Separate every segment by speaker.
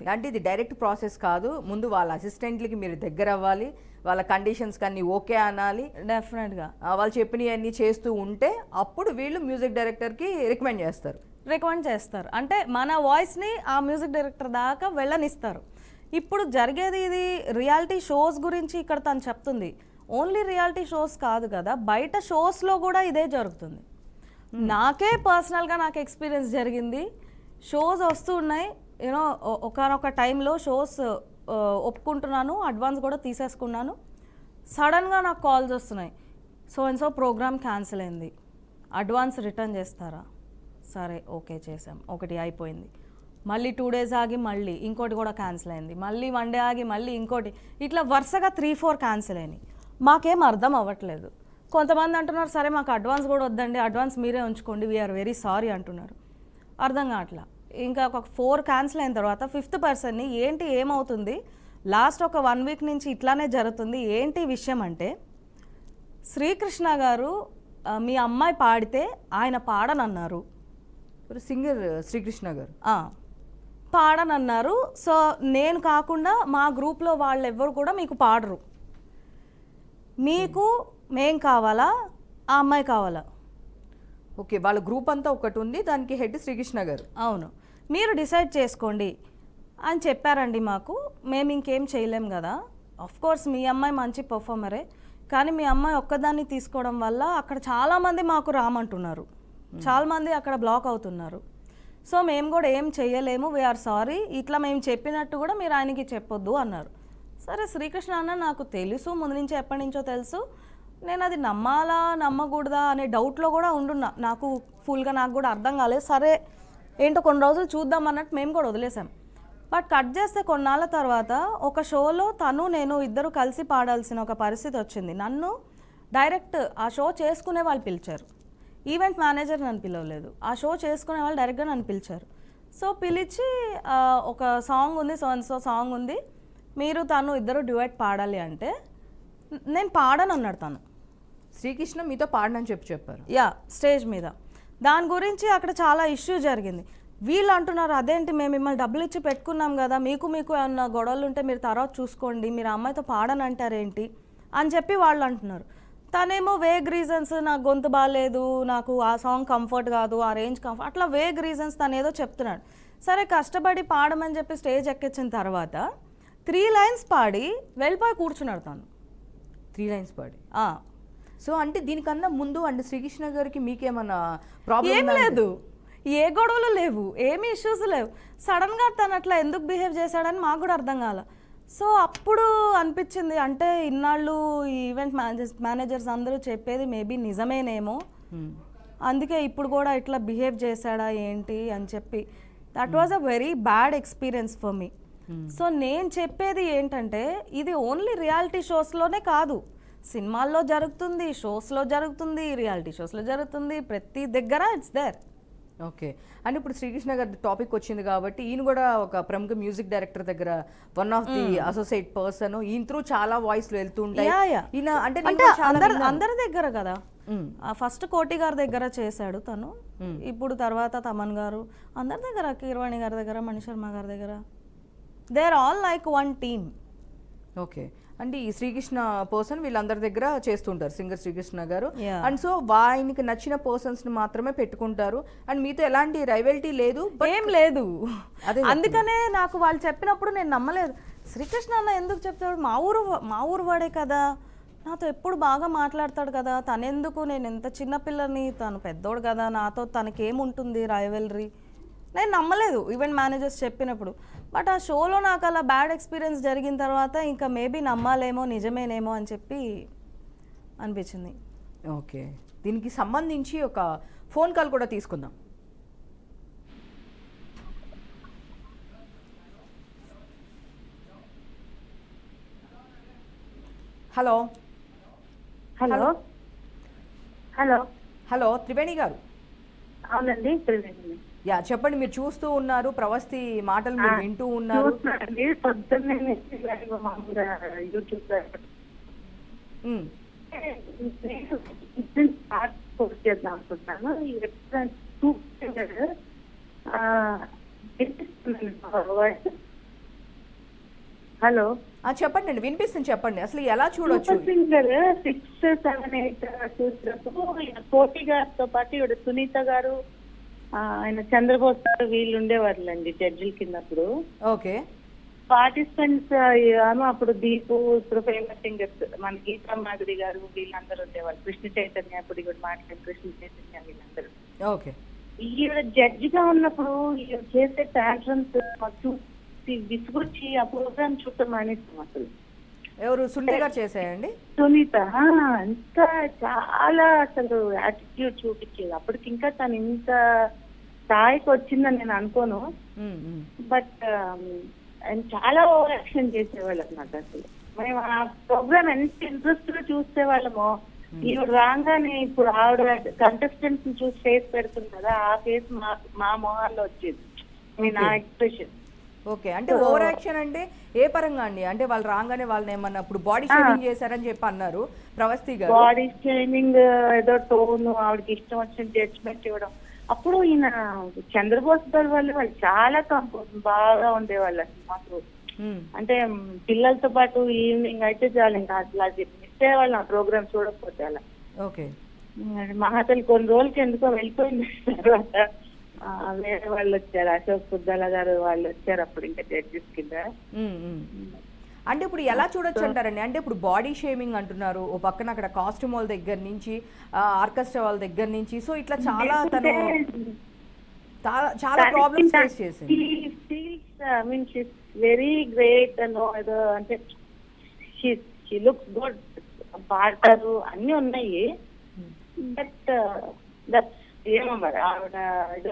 Speaker 1: అంటే ఇది direct process కాదు. ముందు వాళ్ళ అసిస్టెంట్లకి మీరు దగ్గర అవ్వాలి, వాళ్ళ కండిషన్స్ కన్నీ ఓకే అనాలి.
Speaker 2: డెఫినెట్గా
Speaker 1: వాళ్ళు చెప్పినవన్నీ చేస్తూ ఉంటే అప్పుడు వీళ్ళు మ్యూజిక్ డైరెక్టర్కి రికమెండ్ చేస్తారు.
Speaker 2: అంటే మన వాయిస్ని ఆ మ్యూజిక్ డైరెక్టర్ దాకా వెళ్ళనిస్తారు. ఇప్పుడు జరిగేది ఇది రియాలిటీ షోస్ గురించి ఇక్కడ తను చెప్తుంది. ఓన్లీ రియాలిటీ షోస్ కాదు కదా, బయట షోస్లో కూడా ఇదే జరుగుతుంది. నాకే పర్సనల్గా నాకు ఎక్స్పీరియన్స్ జరిగింది. షోస్ వస్తూ ఉన్నాయి, యూనో ఒకనొక టైంలో షోస్ ఒప్పుకుంటున్నాను, అడ్వాన్స్ కూడా తీసేసుకున్నాను. సడన్గా నాకు కాల్స్ వస్తున్నాయి, so and so program cancel అయింది, అడ్వాన్స్ రిటర్న్ చేస్తారా? సరే ఓకే చేసాం, ఒకటి అయిపోయింది. మళ్ళీ 2 days ఆగి మళ్ళీ ఇంకోటి కూడా క్యాన్సిల్ అయింది, మళ్ళీ 1 day ఆగి మళ్ళీ ఇంకోటి, ఇట్లా వరుసగా 3-4 క్యాన్సిల్ అయినాయి. మాకేం అర్థం అవ్వట్లేదు. కొంతమంది అంటున్నారు సరే మాకు అడ్వాన్స్ కూడా వద్దండి, అడ్వాన్స్ మీరే ఉంచుకోండి, వీఆర్ వెరీ సారీ అంటున్నారు. అర్థం కావట్లా. ఇంకా ఒక 4 క్యాన్సిల్ అయిన తర్వాత 5th పర్సన్ని ఏంటి ఏమవుతుంది, లాస్ట్ ఒక 1 week నుంచి ఇట్లానే జరుగుతుంది, ఏంటి విషయం అంటే శ్రీకృష్ణ గారు మీ అమ్మాయి పాడితే ఆయన పాడనన్నారు.
Speaker 1: సింగర్ శ్రీకృష్ణ గారు
Speaker 2: పాడనన్నారు. సో నేను కాకుండా మా గ్రూప్లో వాళ్ళు ఎవ్వరు కూడా మీకు పాడరు, మీకు మేం కావాలా ఆ అమ్మాయి కావాలా?
Speaker 1: ఓకే, వాళ్ళ గ్రూప్ అంతా ఒకటి ఉంది, దానికి హెడ్ శ్రీకృష్ణ గారు.
Speaker 2: అవును, మీరు డిసైడ్ చేసుకోండి అని చెప్పారండి మాకు. మేము ఇంకేం చేయలేం కదా. ఆఫ్ కోర్స్ మీ అమ్మాయి మంచి పర్ఫార్మరే, కానీ మీ అమ్మాయి ఒక్కదాన్ని తీసుకోవడం వల్ల అక్కడ చాలామంది మాకు రామంటున్నారు, చాలామంది అక్కడ బ్లాక్ అవుతున్నారు. సో మేము కూడా ఏం చేయలేము, వీఆర్ సారీ, ఇట్లా మేము చెప్పినట్టు కూడా మీరు ఆయనకి చెప్పొద్దు అన్నారు. సరే శ్రీకృష్ణ అన్న నాకు తెలుసు, ముందు నుంచి ఎప్పటి నుంచో తెలుసు, నేను అది నమ్మాలా నమ్మకూడదా అనే డౌట్లో కూడా ఉండున్నా. నాకు ఫుల్గా నాకు కూడా అర్థం కాలేదు. సరే ఏంటో కొన్ని రోజులు చూద్దాం అన్నట్టు మేము కూడా వదిలేసాం. బట్ కట్ చేస్తే కొన్నాళ్ళ తర్వాత ఒక షోలో తను నేను ఇద్దరు కలిసి పాడాల్సిన ఒక పరిస్థితి వచ్చింది. నన్ను డైరెక్ట్ ఆ షో చేసుకునే వాళ్ళు పిలిచారు, ఈవెంట్ మేనేజర్ నన్ను పిలవలేదు. ఆ షో చేసుకునే వాళ్ళు డైరెక్ట్గా నన్ను పిలిచారు. సో పిలిచి ఒక సాంగ్ ఉంది, సో సాంగ్ ఉంది, మీరు తను ఇద్దరు డ్యూయట్ పాడాలి అంటే నేను పాడను అన్నాడు తను.
Speaker 1: శ్రీకృష్ణ మీతో పాడనని చెప్పారు
Speaker 2: యా, స్టేజ్ మీద. దాని గురించి అక్కడ చాలా ఇష్యూ జరిగింది. వీళ్ళు అంటున్నారు అదేంటి మేము మిమ్మల్ని డబ్బులు ఇచ్చి పెట్టుకున్నాం కదా, మీకు ఏమన్నా గొడవలు ఉంటే మీరు తర్వాత చూసుకోండి, మీరు అమ్మాయితో పాడని అంటారేంటి అని చెప్పి వాళ్ళు అంటున్నారు. తనేమో వేగ్ రీజన్స్, నాకు గొంతు బాగాలేదు, నాకు ఆ సాంగ్ కంఫర్ట్ కాదు, ఆ రేంజ్ కంఫర్ట్, అట్లా వేగ్ రీజన్స్ తను ఏదో చెప్తున్నాడు. సరే కష్టపడి పాడమని చెప్పి స్టేజ్ ఎక్కించిన తర్వాత 3 lines పాడి వెళ్ళిపోయి కూర్చున్నాడు తను.
Speaker 1: 3 lines పాడి. సో అంటే దీనికన్నా ముందు అంటే శ్రీకృష్ణ గారికి మీకేమన్నా ప్రాబ్లం?
Speaker 2: ఏం లేదు, ఏ గొడవలు లేవు, ఏమి ఇష్యూస్ లేవు. సడన్గా తను అట్లా ఎందుకు బిహేవ్ చేశాడని మాకు కూడా అర్థం కాల. సో అప్పుడు అనిపించింది అంటే ఇన్నాళ్ళు ఈ ఈవెంట్ మేనేజర్స్ అందరూ చెప్పేది మేబీ నిజమేనేమో, అందుకే ఇప్పుడు కూడా ఇట్లా బిహేవ్ చేశాడా ఏంటి అని చెప్పి. That was a very bad experience for me. So నేను చెప్పేది ఏంటంటే ఇది ఓన్లీ రియాలిటీ షోస్లోనే కాదు, సినిమాల్లో జరుగుతుంది, షోస్లో జరుగుతుంది, రియాలిటీ షోస్లో జరుగుతుంది, ప్రతి దగ్గర ఇట్స్ దేర్.
Speaker 1: ఓకే, అండ్ ఇప్పుడు శ్రీకృష్ణ గారి టాపిక్ వచ్చింది కాబట్టి ఈయన కూడా ఒక ప్రముఖ మ్యూజిక్ డైరెక్టర్ దగ్గర one of the associate person, ఈయన త్రూ చాలా వాయిస్లు వెళ్తూ ఉంటాయి. ఈయన అంటే
Speaker 2: అందరి దగ్గర కదా, ఫస్ట్ కోటి గారి దగ్గర చేశాడు తను, ఇప్పుడు తర్వాత తమన్ గారు, అందరి దగ్గర, కీరవాణి గారి దగ్గర, మణిశర్మ గారి దగ్గర, they are all like one team.
Speaker 1: Okay, అంటే ఈ శ్రీకృష్ణ పర్సన్ వీళ్ళందరి దగ్గర చేస్తుంటారు, సింగర్ శ్రీకృష్ణ గారు. అండ్ సో ఆయనకి నచ్చిన పర్సన్స్ ని మాత్రమే పెట్టుకుంటారు, అండ్ మీతో ఎలాంటి రైవల్టీ లేదు,
Speaker 2: ఏం లేదు. అందుకనే నాకు వాళ్ళు చెప్పినప్పుడు నేను నమ్మలేదు. శ్రీకృష్ణ అన్న ఎందుకు చెప్తాడు, మా ఊరు వాడే కదా, నాతో ఎప్పుడు బాగా మాట్లాడతాడు కదా, తనెందుకు, నేను ఎంత చిన్నపిల్లని, తను పెద్దోడు కదా, నాతో తనకేముంటుంది రైవల్రీ, నేను నమ్మలేదు ఈవెంట్ మేనేజర్స్ చెప్పినప్పుడు. బట్ ఆ షోలో నాకు అలా బ్యాడ్ ఎక్స్పీరియన్స్ జరిగిన తర్వాత ఇంకా మేబీ నమ్మాలేమో, నిజమేనేమో అని చెప్పి అనిపించింది.
Speaker 1: ఓకే, దీనికి సంబంధించి ఒక ఫోన్ కాల్ కూడా తీసుకుందాం. Hello
Speaker 3: hello hello
Speaker 1: hello Triveni గారు.
Speaker 3: అవునండి, త్రివేణి.
Speaker 1: యా చెప్పండి, మీరు చూస్తూ ఉన్నారు, ప్రవస్తి మాటలు మీరు వింటూ ఉన్నారు.
Speaker 3: పొద్దున్నే యూట్యూబ్ పోస్ట్ చేద్దాం అనుకుంటాను. హలో.
Speaker 1: చెప్పండి అండి, వినిపిస్తుంది, చెప్పండి. అసలు ఎలా చూడొచ్చు?
Speaker 3: సూపర్ సింగర్ 6, 7, 8 చూసినప్పుడు ఈయన కోటి గారితో పాటు ఈవిడ సునీత గారు, ఆయన చంద్రబోస్ గారు వీళ్ళు ఉండేవాళ్ళండి జడ్జిల కిందప్పుడు.
Speaker 1: ఓకే.
Speaker 3: పార్టిసిపెంట్స్ ఏమో అప్పుడు దీపు, ఇప్పుడు ఫేమస్ సింగర్స్ మన గీతా మాధురి గారు వీళ్ళందరూ ఉండేవాళ్ళు. కృష్ణ చైతన్య, అప్పుడు ఇక్కడ మాట్లాడిన కృష్ణ చైతన్య వీళ్ళందరూ.
Speaker 1: ఓకే.
Speaker 3: ఈవిడ జడ్జి గా ఉన్నప్పుడు ఈవిడ చేసే టాంట్రమ్స్ చూసి విసుగొచ్చి ఆ ప్రోగ్రామ్ చూడటం మానేస్తాం అసలు.
Speaker 1: ఎవరు? సునీత గారు చేసాయండి?
Speaker 3: సునీత ఇంకా చాలా అసలు యాటిట్యూడ్ చూపించేది. అప్పటికి ఇంకా తను ఇంత స్థాయికి వచ్చిందని నేను అనుకోను. బట్ ఆయన చాలా ఓవర్ యాక్షన్ చేసేవాళ్ళు అన్నమాట. అసలు మేము ఆ ప్రోగ్రామ్ ఎంత ఇంట్రెస్ట్ గా చూసేవాళ్ళమో, ఈవిడ రాగానే ఇప్పుడు ఆవిడ కంటెస్టెంట్స్ ని చూసి ఫేస్ పెడుతుంది కదా, ఆ ఫేస్ మా మొహాల్లో వచ్చేది, నా ఎక్స్ప్రెషన్.
Speaker 1: ఓకే. అంటే ఓవర్ యాక్షన్ అంటే ఏ పరంగా అండి? అంటే వాళ్ళు రాగానే వాళ్ళని ఏమన్నా ఇప్పుడు బాడీ షేమింగ్ చేశారని చెప్పి అన్నారు ప్రవస్తి గారు.
Speaker 3: బాడీ షేమింగ్, ఏదో టోన్, ఆవిడకి ఇష్టం వచ్చిన జడ్జ్మెంట్ ఇవ్వడం. అప్పుడు ఈయన చంద్రబోస్ గారు వాళ్ళు చాలా కంపోజ్ బాగా ఉండేవాళ్ళు అసలు మాకు. అంటే పిల్లలతో పాటు ఈవినింగ్ అయితే చాలు ఇంకా అట్లా మిస్ అయ్యేవాళ్ళు ఆ ప్రోగ్రామ్ చూడకపోతే అలా.
Speaker 1: ఓకే.
Speaker 3: మహాతల్లి కొన్ని రోజులకి ఎందుకో వెళ్ళిపోయింది తర్వాత. వేరే వాళ్ళు వచ్చారు, అశోక్ పుద్దల గారు వాళ్ళు వచ్చారు అప్పుడు ఇంకా జడ్జెస్ కింద.
Speaker 1: అంటే ఇప్పుడు ఎలా చూడొచ్చు అంటారండి? అంటే ఇప్పుడు బాడీ షేమింగ్ అంటున్నారు ఓ పక్కన, అక్కడ కాస్ట్యూమ్ వాళ్ళ దగ్గర నుంచి, ఆర్కెస్ట్రా వాళ్ళ దగ్గర నుంచి, సో ఇట్లా చాలా తను చాలా ప్రాబ్లమ్స్ ఫేస్ చేసింది.
Speaker 3: వెరీ గ్రేట్ ఏదో అంటే షీ లుక్స్ గుడ్, పాడతారు, అన్ని ఉన్నాయి. బట్ దట్స్ ఏమో మరి ఆవిడ ఏదో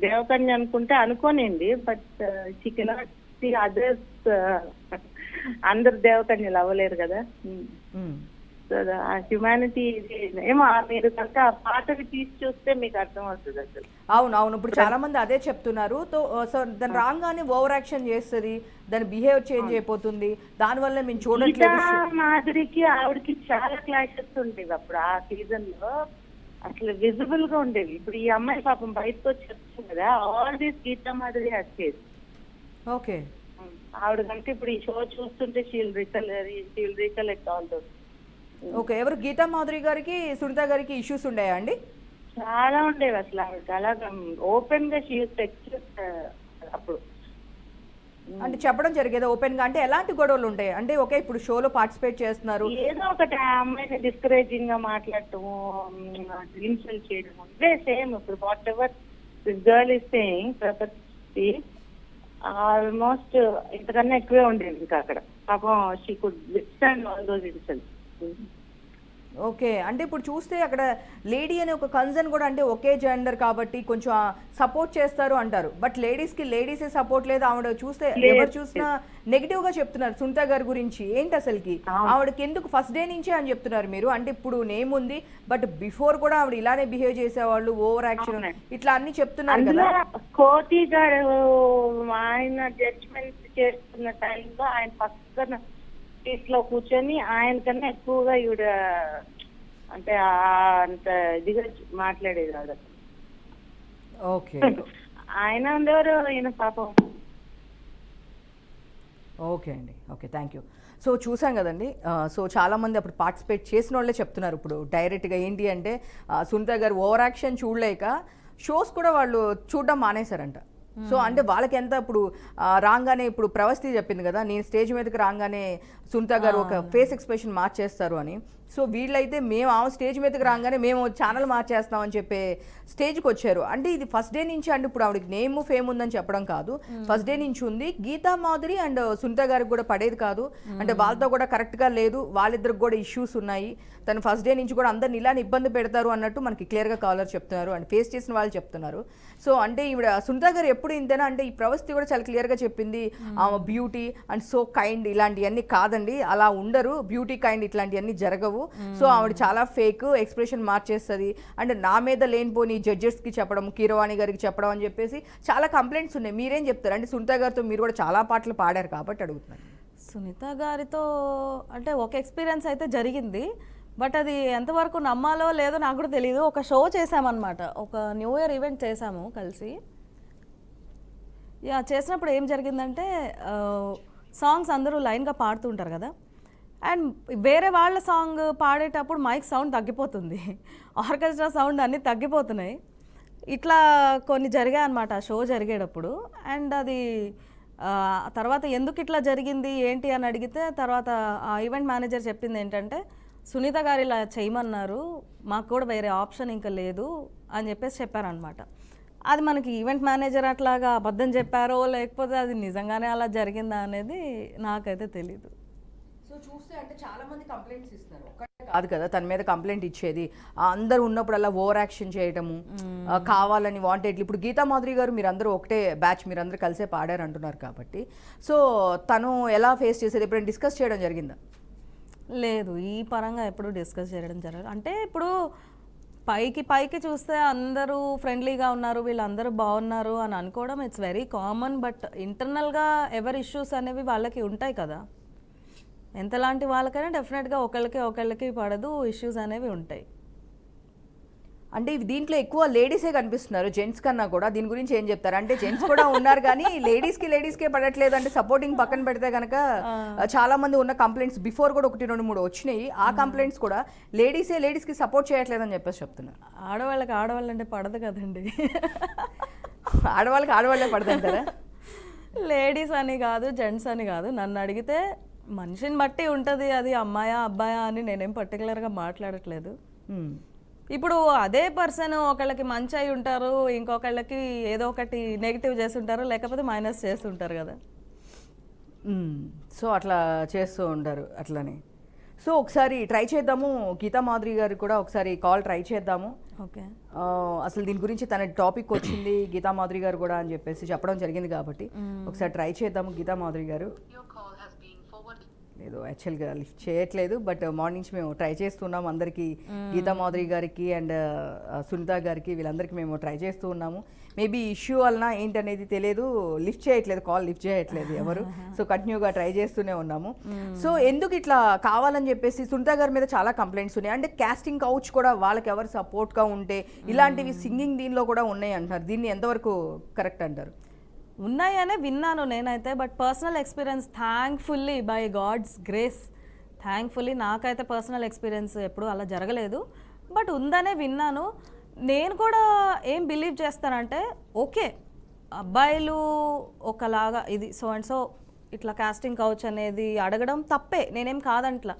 Speaker 3: దేవకన్య అనుకుంటే అనుకోనింది. But she cannot see others. అందరు దేవకన్యలు అవ్వలేరు కదా. ఆ హ్యుమానిటీ ఏమో మీరు కనుక ఆ పాటకి తీసి చూస్తే మీకు అర్థం అవుతుంది అసలు.
Speaker 1: అవును. ఇప్పుడు చాలా మంది అదే చెప్తున్నారు. సో దాని రాగానే ఓవర్ యాక్షన్ చేస్తుంది, దాని బిహేవియర్ చేంజ్ అయిపోతుంది, దానివల్ల మేము చూడట్లేదు.
Speaker 3: మాధురికి ఆవిడకి చాలా క్లాషెస్ ఉండేవి అప్పుడు ఆ సీజన్ లో, అసలు విజిబుల్ గా ఉండేవి. ఇప్పుడు ఈ అమ్మాయి పాపం బయటకు వచ్చి చెప్తుంది కదా, ఆల్ దీస్ గీతా మాధురి వచ్చేది.
Speaker 1: ఓకే.
Speaker 3: ఆవిడ కనుక ఇప్పుడు ఈ షో చూస్తుంటే she'll recollect all those.
Speaker 1: Okay. ఎవరు? గీతా మాధురి గారికి సునీత గారికి ఇష్యూస్ ఉండేయా అండి?
Speaker 3: చాలా ఉండేవి అసలు. ఆవిడకి అలాగా ఓపెన్ గా షీ అప్పుడు
Speaker 1: అంటే చెప్పడం జరిగేది ఓపెన్ గా. అంటే ఎలాంటి గొడవలు ఉంటాయి అంటే? ఓకే, ఇప్పుడు షోలో పార్టిసిపేట్ చేస్తున్నారు,
Speaker 3: ఏదో ఒకటి అమ్మాయిని డిస్కరేజింగ్ గా మాట్లాడటము, ఇన్సల్ట్ చేయడం, ఇదే సేమ్. ఇప్పుడు what ever this girl is saying ప్రపతి ఆల్మోస్ట్ ఇంతకన్నా ఎక్కువే ఉండేది ఇంకా అక్కడ. పాపం she could withstand all those insults.
Speaker 1: Okay. అంటే ఇప్పుడు చూస్తే అక్కడ లేడీ అనే ఒక కన్సర్న్ కూడా, అంటే ఒకే జెండర్ కాబట్టి కొంచెం సపోర్ట్ చేస్తారు అంటారు. బట్ లేడీసే సపోర్ట్ లేదు. ఆవిడ చూస్తే ఎవరు చూసినా నెగిటివ్ గా చెప్తున్నారు సునీత గారి గురించి. ఏంటి అసలుకి ఆవిడకి ఎందుకు ఫస్ట్ డే నుంచే అని చెప్తున్నారు మీరు? అంటే ఇప్పుడు నేమ్ ఉంది, బట్ బిఫోర్ కూడా ఆవిడ ఇలానే బిహేవ్ చేసేవాళ్ళు, ఓవర్ యాక్షన్ ఇట్లా అన్ని చెప్తున్నారు కదా.
Speaker 3: కోటి గారు ఆయన జడ్జిమెంట్ చేస్తున్న టైంలో ఆయన పక్కన లో కూర్చొని ఆయన కన్నా ఎక్కువగా ఈవిడ అంటే అంత ఇదిగా మాట్లాడేది ఆవిడ.
Speaker 1: ఓకే.
Speaker 3: ఆయన ఉండేవారు, ఈయన పాపం.
Speaker 1: ఓకే అండి. Okay, thank you. సో చూసాం కదండి. సో చాలామంది అప్పుడు పార్టిసిపేట్ చేసిన వాళ్ళే చెప్తున్నారు ఇప్పుడు డైరెక్ట్గా ఏంటి అంటే సునీత గారు ఓవర్ యాక్షన్ చూడలేక షోస్ కూడా వాళ్ళు చూడడం మానేశారంట. సో అంటే వాళ్ళకి ఎంత ఇప్పుడు రాగానే, ఇప్పుడు ప్రవస్తి చెప్పింది కదా, నేను స్టేజ్ మీదకి రాగానే సునీత గారు ఒక ఫేస్ ఎక్స్ప్రెషన్ మార్చేస్తారు అని. సో వీళ్ళైతే మేము ఆ స్టేజ్ మీదకి రాగానే మేము ఛానల్ మార్చేస్తామని చెప్పే స్టేజ్కి వచ్చారు. అంటే ఇది ఫస్ట్ డే నుంచి, అంటే ఇప్పుడు ఆవిడకి నేమ్ ఫేమ్ ఉందని చెప్పడం కాదు, ఫస్ట్ డే నుంచి ఉంది. గీతా మాధురి అండ్ సునీత గారికి కూడా పడేది కాదు, అంటే వాళ్ళతో కూడా కరెక్ట్గా లేదు, వాళ్ళిద్దరికి కూడా ఇష్యూస్ ఉన్నాయి. తను ఫస్ట్ డే నుంచి కూడా అందరిని ఇలానే ఇబ్బంది పెడతారు అన్నట్టు మనకి క్లియర్గా కాలర్ చెప్తున్నారు, అండ్ ఫేస్ చేసిన వాళ్ళు చెప్తున్నారు. సో అంటే ఈవిడ సునీత గారు ఎప్పుడు ఇంతేనా అంటే ఈ ప్రవస్తి కూడా చాలా క్లియర్గా చెప్పింది, ఆమె బ్యూటీ అండ్ సో కైండ్ ఇలాంటివన్నీ కాదండి, అలా ఉండరు, బ్యూటీ కైండ్ ఇట్లాంటివన్నీ జరగవు. సో ఆవిడ చాలా ఫేక్ ఎక్స్ప్రెషన్ మార్చేస్తుంది, అండ్ నా మీద లేనిపోని జడ్జెస్కి చెప్పడం, కీరవాణి గారికి చెప్పడం అని చెప్పేసి చాలా కంప్లైంట్స్ ఉన్నాయి. మీరేం చెప్తారు అంటే సునీత గారితో మీరు కూడా చాలా పాటలు పాడారు కాబట్టి అడుగుతున్నాను.
Speaker 2: సునీత గారితో అంటే ఒక ఎక్స్పీరియన్స్ అయితే జరిగింది, బట్ అది ఎంతవరకు నమ్మాలో లేదో నాకు కూడా తెలియదు. ఒక షో చేసామన్నమాట, ఒక న్యూ ఇయర్ ఈవెంట్ చేసాము కలిసి. చేసినప్పుడు ఏం జరిగిందంటే సాంగ్స్ అందరూ లైన్గా పాడుతుంటారు కదా, అండ్ వేరే వాళ్ళ సాంగ్ పాడేటప్పుడు మైక్ సౌండ్ తగ్గిపోతుంది, ఆర్కెస్ట్రా సౌండ్ అన్నీ తగ్గిపోతున్నాయి. ఇట్లా కొన్ని జరిగాయి అనమాట షో జరిగేటప్పుడు. అండ్ అది తర్వాత ఎందుకు ఇట్లా జరిగింది ఏంటి అని అడిగితే తర్వాత ఆ ఈవెంట్ మేనేజర్ చెప్పింది ఏంటంటే, సునీత గారు ఇలా చేయమన్నారు, మాకు కూడా వేరే ఆప్షన్ ఇంకా లేదు అని చెప్పేసి చెప్పారనమాట. అది మనకి ఈవెంట్ మేనేజర్ అట్లాగా అబద్ధం చెప్పారో లేకపోతే అది నిజంగానే అలా జరిగిందా అనేది నాకైతే తెలీదు.
Speaker 1: సో చూస్తే అంటే చాలా మంది కంప్లైంట్స్ ఇస్తున్నారు, ఒక్కటే కాదు కదా తన మీద కంప్లైంట్ ఇచ్చేది, అందరూ ఉన్నప్పుడల్లా ఓవర్ యాక్షన్ చేయడము, కావాలని వాంటెడ్లీ. ఇప్పుడు గీతా మాధురి గారు మీరందరూ ఒకటే బ్యాచ్, మీరందరూ కలిసే పాడారు అంటున్నారు కాబట్టి, సో తను ఎలా ఫేస్ చేసేది ఎప్పుడైనా డిస్కస్ చేయడం జరిగిందా?
Speaker 2: లేదు, ఈ పరంగా ఎప్పుడు డిస్కస్ చేయడం జరగదు. అంటే ఇప్పుడు పైకి చూస్తే అందరూ ఫ్రెండ్లీగా ఉన్నారు, వీళ్ళందరూ బాగున్నారు అని అనుకోవడం ఇట్స్ వెరీ కామన్. బట్ ఇంటర్నల్గా ఎవరి ఇష్యూస్ అనేవి వాళ్ళకి ఉంటాయి కదా, ఎంతలాంటి వాళ్ళకైనా డెఫినెట్గా ఒకళ్ళకి పడదు, ఇష్యూస్ అనేవి ఉంటాయి.
Speaker 1: అంటే దీంట్లో ఎక్కువ లేడీసే కనిపిస్తున్నారు జెంట్స్ కన్నా కూడా. దీని గురించి ఏం చెప్తారు? అంటే జెంట్స్ కూడా ఉన్నారు కానీ లేడీస్కే పడట్లేదు అంటే సపోర్టింగ్ పక్కన పెడితే కనుక చాలా మంది ఉన్న కంప్లైంట్స్ బిఫోర్ కూడా 1-2-3 వచ్చినాయి. ఆ కంప్లైంట్స్ కూడా లేడీస్కి సపోర్ట్ చేయట్లేదని చెప్పేసి చెప్తున్నారు.
Speaker 2: ఆడవాళ్ళంటే పడదు కదండి.
Speaker 1: ఆడవాళ్ళే పడదంటారా?
Speaker 2: లేడీస్ అని కాదు, జెంట్స్ అని కాదు, నన్ను అడిగితే మనిషిని బట్టి ఉంటుంది, అది అమ్మాయా అబ్బాయా అని నేనేం పర్టికులర్గా మాట్లాడట్లేదు. ఇప్పుడు అదే పర్సన్ ఒకళ్ళకి మంచి అయి ఉంటారు, ఇంకొకళ్ళకి ఏదో ఒకటి నెగిటివ్ చేస్తుంటారు, లేకపోతే మైనస్ చేస్తుంటారు కదా.
Speaker 1: సో అట్లా చేస్తూ ఉంటారు అట్లని. సో ఒకసారి ట్రై చేద్దాము, గీతా మాధురి గారు కూడా ఒకసారి కాల్ ట్రై చేద్దాము.
Speaker 2: ఓకే,
Speaker 1: అసలు దీని గురించి తన టాపిక్ వచ్చింది గీతా మాధురి గారు కూడా అని చెప్పేసి చెప్పడం జరిగింది కాబట్టి ఒకసారి ట్రై చేద్దాము. గీతా మాధురి గారు లేదు, యాక్చువల్గా లిఫ్ట్ చేయట్లేదు, బట్ మార్నింగ్ నుంచి మేము ట్రై చేస్తున్నాం అందరికీ, గీతా మాధురి గారికి అండ్ సునీత గారికి వీళ్ళందరికీ మేము ట్రై చేస్తూ ఉన్నాము. మేబీ ఇష్యూ వలన ఏంటనేది తెలియదు, కాల్ లిఫ్ట్ చేయట్లేదు ఎవరు. సో కంటిన్యూగా ట్రై చేస్తూనే ఉన్నాము. సో ఎందుకు ఇట్లా కావాలని చెప్పేసి సునీత గారి మీద చాలా కంప్లైంట్స్ ఉన్నాయి. అంటే కాస్టింగ్ కౌచ్ కూడా వాళ్ళకి ఎవరు సపోర్ట్గా ఉంటే ఇలాంటివి సింగింగ్ దీనిలో కూడా ఉన్నాయి అంటారు. దీన్ని ఎంతవరకు కరెక్ట్ అంటారు?
Speaker 2: ఉన్నాయనే విన్నాను నేనైతే, but personal experience thankfully by God's grace thankfully నాకైతే పర్సనల్ ఎక్స్పీరియన్స్ ఎప్పుడు అలా జరగలేదు, బట్ ఉందనే విన్నాను. నేను కూడా ఏం బిలీవ్ చేస్తానంటే, ఓకే అబ్బాయిలు ఒకలాగా ఇది సో అండ్ సో ఇట్లా కాస్టింగ్ కౌచ్ అనేది అడగడం తప్పే, నేనేం కాదంట్లా,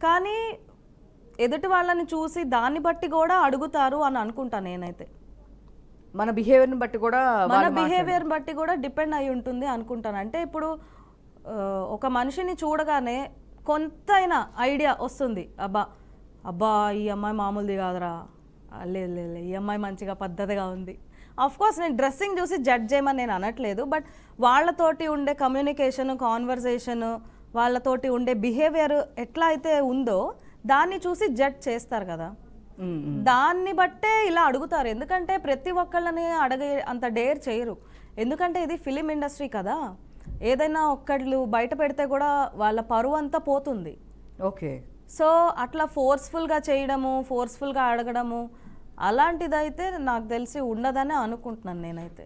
Speaker 2: కానీ ఎదుటి వాళ్ళని చూసి దాన్ని బట్టి కూడా అడుగుతారు అని అనుకుంటాను నేనైతే.
Speaker 1: మన బిహేవియర్ని
Speaker 2: బట్టి కూడా డిపెండ్ అయి ఉంటుంది అనుకుంటాను. అంటే ఇప్పుడు ఒక మనిషిని చూడగానే కొంతైనా ఐడియా వస్తుంది, అబ్బా ఈ అమ్మాయి మామూలుది కాదురా, లేదు ఈ అమ్మాయి మంచిగా పద్ధతిగా ఉంది. కోర్స్ నేను డ్రెస్సింగ్ చూసి జడ్జ్ చేయమని నేను అనట్లేదు, బట్ వాళ్ళతోటి ఉండే కమ్యూనికేషన్, కాన్వర్సేషన్, వాళ్ళతోటి ఉండే బిహేవియర్ ఎట్లా అయితే ఉందో దాన్ని చూసి జడ్జ్ చేస్తారు కదా, దాన్ని బట్టే ఇలా అడుగుతారు. ఎందుకంటే ప్రతి ఒక్కళ్ళని అడగే అంత డేర్ చేయరు, ఎందుకంటే ఇది ఫిలిం ఇండస్ట్రీ కదా, ఏదైనా ఒక్కళ్ళు బయట పెడితే కూడా వాళ్ళ పరువు అంతా పోతుంది.
Speaker 1: ఓకే,
Speaker 2: సో అట్లా ఫోర్స్ఫుల్గా చేయడము, ఫోర్స్ఫుల్గా అడగడము అలాంటిదైతే నాకు తెలిసి ఉండదని అనుకుంటున్నాను నేనైతే.